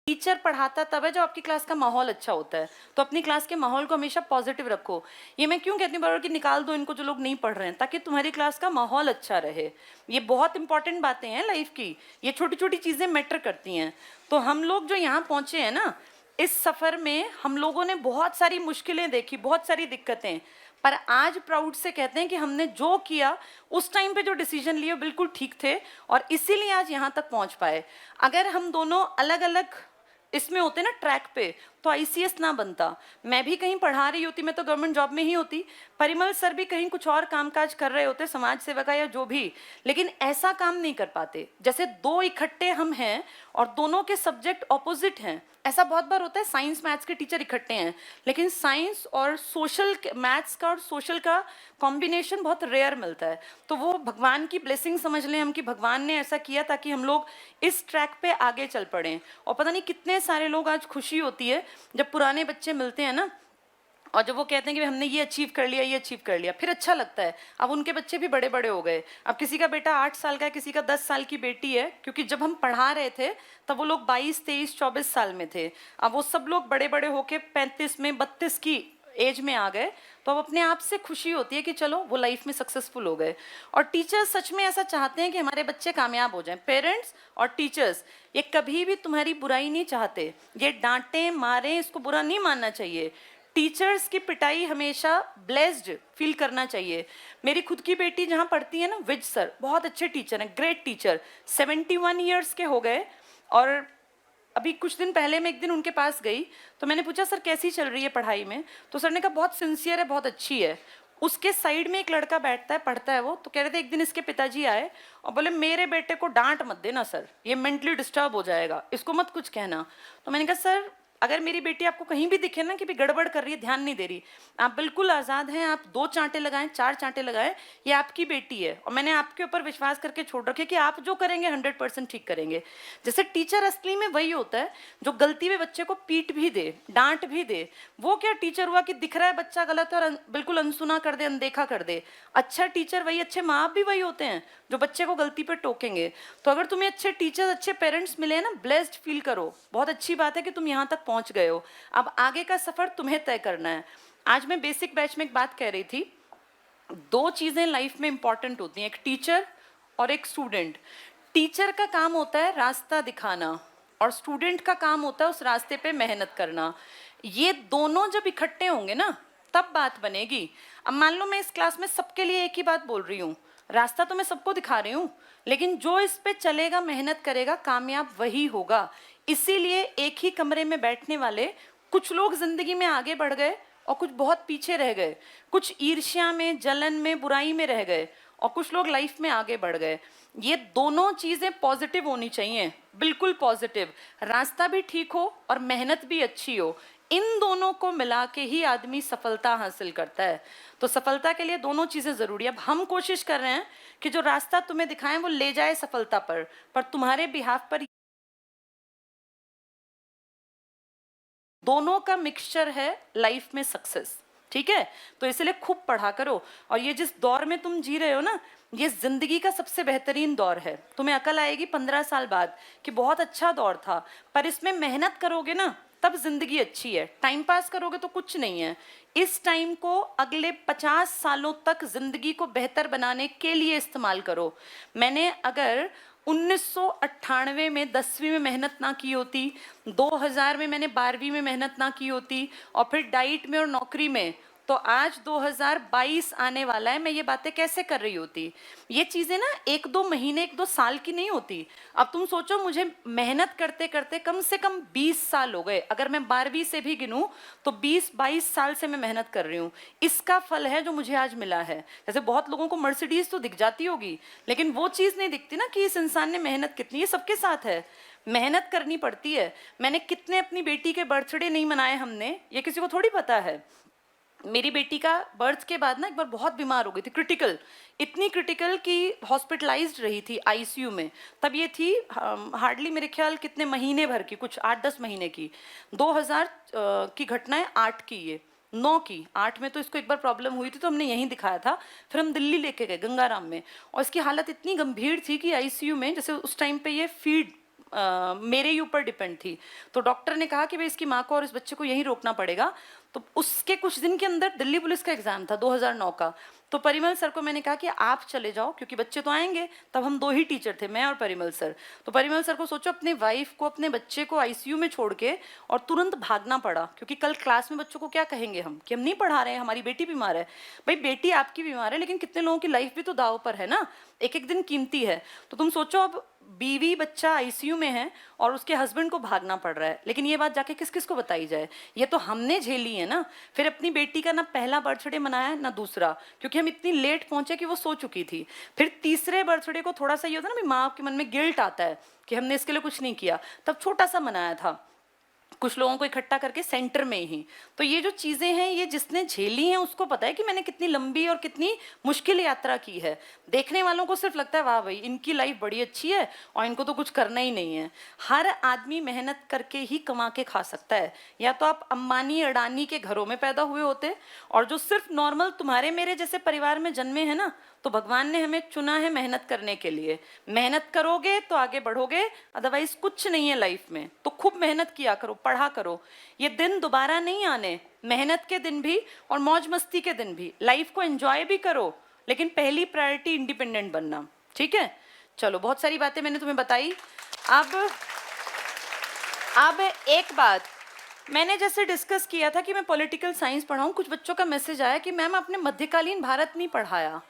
Teacher पढ़ाता तब है जब आपकी क्लास का माहौल अच्छा होता है। तो अपनी क्लास के माहौल को हमेशा पॉजिटिव रखो। ये मैं क्यों कहती हूँ बार बार कि निकाल दो इनको जो लोग नहीं पढ़ रहे हैं, ताकि तुम्हारी क्लास का माहौल अच्छा रहे। ये बहुत इंपॉर्टेंट बातें हैं लाइफ की, ये छोटी छोटी चीज़ें मैटर करती हैं। तो हम लोग जो यहाँ पहुँचे हैं ना, इस सफ़र में हम लोगों ने बहुत सारी मुश्किलें देखी, बहुत सारी दिक्कतें, पर आज प्राउड से कहते हैं कि हमने जो किया उस टाइम पे जो डिसीजन लिए बिल्कुल ठीक थे, और इसीलिए आज यहाँ तक पहुँच पाए। अगर हम दोनों अलग अलग इसमें होते ना ट्रैक पे, तो आईसीएस ना बनता। मैं भी कहीं पढ़ा रही होती, मैं तो गवर्नमेंट जॉब में ही होती, परिमल सर भी कहीं कुछ और कामकाज कर रहे होते, समाज सेवा का या जो भी, लेकिन ऐसा काम नहीं कर पाते। जैसे दो इकट्ठे हम हैं और दोनों के सब्जेक्ट ऑपोजिट हैं। ऐसा बहुत बार होता है, साइंस मैथ्स के टीचर इकट्ठे हैं, लेकिन साइंस और सोशल, मैथ्स का और सोशल का कॉम्बिनेशन बहुत रेयर मिलता है। तो वो भगवान की ब्लेसिंग समझ लें हम, कि भगवान ने ऐसा किया ताकि हम लोग इस ट्रैक पे आगे चल पड़ें। और पता नहीं कितने सारे लोग, आज खुशी होती है जब पुराने बच्चे मिलते हैं ना, और जब वो कहते हैं कि हमने ये अचीव कर लिया, ये अचीव कर लिया, फिर अच्छा लगता है। अब उनके बच्चे भी बड़े बड़े हो गए। अब किसी का बेटा 8 साल का है, किसी का 10 साल की बेटी है, क्योंकि जब हम पढ़ा रहे थे तब वो लोग 22, 23, 24 साल में थे। अब वो सब लोग बड़े बड़े होके 35 में, 32 की एज में आ गए। तो अब अपने आप से खुशी होती है कि चलो वो लाइफ में सक्सेसफुल हो गए। और टीचर्स सच में ऐसा चाहते हैं कि हमारे बच्चे कामयाब हो जाएं। पेरेंट्स और टीचर्स ये कभी भी तुम्हारी बुराई नहीं चाहते। ये डांटें मारें, इसको बुरा नहीं मानना चाहिए। टीचर्स की पिटाई हमेशा ब्लेस्ड फील करना चाहिए। मेरी खुद की बेटी जहाँ पढ़ती है ना, विज सर बहुत अच्छे टीचर हैं, ग्रेट टीचर, 71 ईयर्स के हो गए। और अभी कुछ दिन पहले मैं एक दिन उनके पास गई, तो मैंने पूछा सर कैसी चल रही है पढ़ाई में, तो सर ने कहा बहुत सिंसियर है, बहुत अच्छी है। उसके साइड में एक लड़का बैठता है, पढ़ता है वो, तो कह रहे थे एक दिन इसके पिताजी आए और बोले मेरे बेटे को डांट मत देना सर, ये मेंटली डिस्टर्ब हो जाएगा, इसको मत कुछ कहना। तो मैंने कहा सर अगर मेरी बेटी आपको कहीं भी दिखे ना कि भी गड़बड़ कर रही है, ध्यान नहीं दे रही, आप बिल्कुल आज़ाद हैं, आप 2 चांटे लगाएं, 4 चांटे लगाएं, ये आपकी बेटी है और मैंने आपके ऊपर विश्वास करके छोड़ रखे कि आप जो करेंगे 100% ठीक करेंगे। जैसे टीचर असली में वही होता है जो गलती में बच्चे को पीट भी दे, डांट भी दे। वो क्या टीचर हुआ कि दिख रहा है बच्चा गलत है और बिल्कुल अनसुना कर दे, अनदेखा कर दे। अच्छा टीचर वही, अच्छे माँ बाप भी वही होते हैं जो बच्चे को गलती पे टोकेंगे। तो अगर तुम्हें अच्छे टीचर्स, अच्छे पेरेंट्स मिले ना, ब्लेस्ड फील करो। बहुत अच्छी बात है कि तुम यहाँ तक पहुँच गए हो। अब आगे का सफ़र तुम्हें तय करना है। आज मैं बेसिक बैच में एक बात कह रही थी, 2 चीज़ें लाइफ में इंपॉर्टेंट होती हैं, एक टीचर और एक स्टूडेंट। टीचर का काम होता है रास्ता दिखाना और स्टूडेंट का काम होता है उस रास्ते पे मेहनत करना। ये दोनों जब इकट्ठे होंगे ना तब बात बनेगी। अब मान लो मैं इस क्लास में सबके लिए एक ही बात बोल रही हूँ, रास्ता तो मैं सबको दिखा रही हूँ, लेकिन जो इस पे चलेगा, मेहनत करेगा, कामयाब वही होगा। इसीलिए एक ही कमरे में बैठने वाले कुछ लोग जिंदगी में आगे बढ़ गए और कुछ बहुत पीछे रह गए, कुछ ईर्ष्या में, जलन में, बुराई में रह गए और कुछ लोग लाइफ में आगे बढ़ गए। ये दोनों चीज़ें पॉजिटिव होनी चाहिए, बिल्कुल पॉजिटिव। रास्ता भी ठीक हो और मेहनत भी अच्छी हो, इन दोनों को मिला के ही आदमी सफलता हासिल करता है। तो सफलता के लिए दोनों चीज़ें ज़रूरी है। अब हम कोशिश कर रहे हैं कि जो रास्ता तुम्हें दिखाएं वो ले जाए सफलता पर तुम्हारे बिहाफ पर दोनों का मिक्सचर है लाइफ में सक्सेस। ठीक है, तो इसलिए खूब पढ़ा करो। और ये जिस दौर में तुम जी रहे हो ना, ये जिंदगी का सबसे बेहतरीन दौर है। तुम्हें अकल आएगी 15 साल बाद कि बहुत अच्छा दौर था, पर इसमें मेहनत करोगे ना तब जिंदगी अच्छी है। टाइम पास करोगे तो कुछ नहीं है। इस टाइम को अगले 50 सालों तक जिंदगी को बेहतर बनाने के लिए इस्तेमाल करो। मैंने अगर 1998 में 10वीं में मेहनत ना की होती, 2000 में मैंने 12वीं में मेहनत ना की होती और फिर डाइट में और नौकरी में, तो आज 2022 आने वाला है, मैं ये बातें कैसे कर रही होती। ये चीज़ें ना 1-2 महीने, 1-2 साल की नहीं होती। अब तुम सोचो, मुझे मेहनत करते करते कम से कम 20 साल हो गए। अगर मैं 12वीं से भी गिनूं तो 20-22 साल से मैं मेहनत कर रही हूँ। इसका फल है जो मुझे आज मिला है। जैसे बहुत लोगों को मर्सिडीज तो दिख जाती होगी, लेकिन वो चीज़ नहीं दिखती ना कि इस इंसान ने मेहनत कितनी। ये सबके साथ है, मेहनत करनी पड़ती है। मैंने कितने अपनी बेटी के बर्थडे नहीं मनाए हमने, ये किसी को थोड़ी पता है। मेरी बेटी का बर्थ के बाद ना एक बार बहुत बीमार हो गई थी, क्रिटिकल, इतनी क्रिटिकल कि हॉस्पिटलाइज्ड रही थी आईसीयू में। तब ये थी हार्डली मेरे ख्याल कितने महीने भर की, कुछ 8-10 महीने की। 2000 की घटना है, 8 की, ये 9 की, 8 में तो इसको एक बार प्रॉब्लम हुई थी तो हमने यहीं दिखाया था। फिर हम दिल्ली लेके गए गंगाराम में, और इसकी हालत इतनी गंभीर थी कि आईसीयू में, जैसे उस टाइम पे ये फीड मेरे ही ऊपर डिपेंड थी। तो डॉक्टर ने कहा कि भाई इसकी माँ को और इस बच्चे को यहीं रोकना पड़ेगा। तो उसके कुछ दिन के अंदर दिल्ली पुलिस का एग्जाम था 2009 का। तो परिमल सर को मैंने कहा कि आप चले जाओ, क्योंकि बच्चे तो आएंगे। तब हम 2 ही टीचर थे, मैं और परिमल सर। तो परिमल सर को सोचो अपने वाइफ को, अपने बच्चे को आईसीयू में छोड़ के और तुरंत भागना पड़ा, क्योंकि कल क्लास में बच्चों को क्या कहेंगे हम कि हम नहीं पढ़ा रहे हैं, हमारी बेटी बीमार है। भाई बेटी आपकी बीमार है, लेकिन कितने लोगों की लाइफ भी तो दाव पर है ना, एक एक दिन कीमती है। तो तुम सोचो अब बीवी बच्चा आईसीयू में है और उसके हस्बैंड को भागना पड़ रहा है, लेकिन ये बात जाके किस किस को बताई जाए? ये तो हमने झेली है ना। फिर अपनी बेटी का ना पहला बर्थडे मनाया ना दूसरा, क्योंकि हम इतनी लेट पहुंचे कि वो सो चुकी थी। फिर तीसरे बर्थडे को थोड़ा सा ये होता है ना, माँ के मन में गिल्ट आता है कि हमने इसके लिए कुछ नहीं किया, तब छोटा सा मनाया था कुछ लोगों को इकट्ठा करके सेंटर में ही। तो ये जो चीज़ें हैं, ये जिसने झेली हैं उसको पता है कि मैंने कितनी लंबी और कितनी मुश्किल यात्रा की है। देखने वालों को सिर्फ लगता है वाह भाई इनकी लाइफ बड़ी अच्छी है और इनको तो कुछ करना ही नहीं है। हर आदमी मेहनत करके ही कमा के खा सकता है। या तो आप अंबानी अडानी के घरों में पैदा हुए होते, और जो सिर्फ नॉर्मल तुम्हारे मेरे जैसे परिवार में जन्मे हैं ना, तो भगवान ने हमें चुना है मेहनत करने के लिए। मेहनत करोगे तो आगे बढ़ोगे, अदरवाइज कुछ नहीं है लाइफ में। तो खूब मेहनत किया करो, पढ़ा करो। ये दिन दोबारा नहीं आने, मेहनत के दिन भी और मौज मस्ती के दिन भी। लाइफ को एंजॉय भी करो, लेकिन पहली प्रायोरिटी इंडिपेंडेंट बनना। ठीक है, चलो बहुत सारी बातें मैंने तुम्हें बताई। अब एक बात, मैंने जैसे डिस्कस किया था कि मैं पॉलिटिकल साइंस पढ़ाऊं, कुछ बच्चों का मैसेज आया कि मैम आपने मध्यकालीन भारत नहीं पढ़ाया।